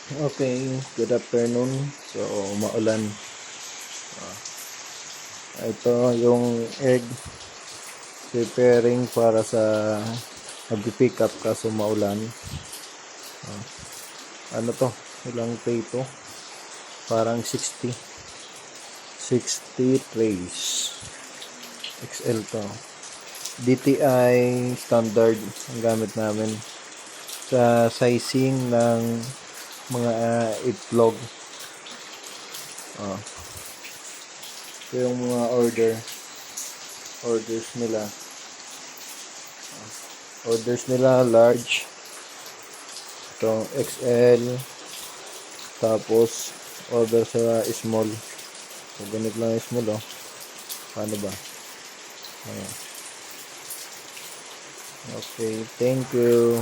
Okay, good afternoon. So, maulan. Ito yung egg preparing para sa mag-pick up kaso maulan. Ano to? Ilang tray to? Parang 60 trays. XL to. DTI standard ang gamit namin sa sizing ng mga itlog. Ito yung mga orders nila large, itong XL, tapos order sa small. So ganito lang yung small, paano ba? Ayan. Okay, thank you.